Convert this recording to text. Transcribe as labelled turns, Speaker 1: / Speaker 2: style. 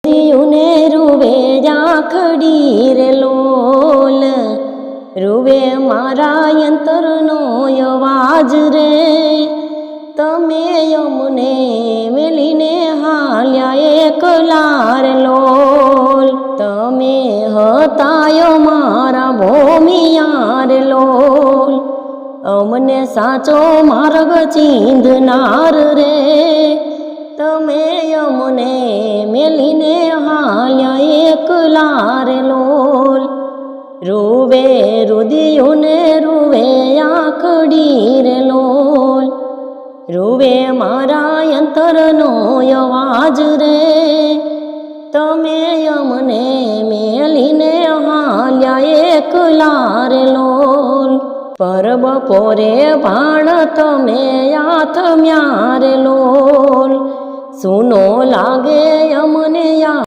Speaker 1: ને રૂવે રાખડી રે લોલ, રૂવે મારા યંતરનો અવાજ રે। તમે અમને મેલીને હાલ્યા એકલા રે લોલ, તમે હતાય મારા ભોમિયા રે લોલ, અમને સાચો માર્ગ ચીંધનાર રે। તમે અમને મેલીને હાલ્યા એકલા રે લોલ, રૂવે રુદિયોને રૂવે આખડી રે લોલ, રૂવે મારા યંતરનો અવાજ રે। તમે અમને મેલીને હાલ્યા એકલા રે લોલ, પર બપોરે ભાણ તમે આથમ્યા રે લોલ, સૂનો લાગે અમને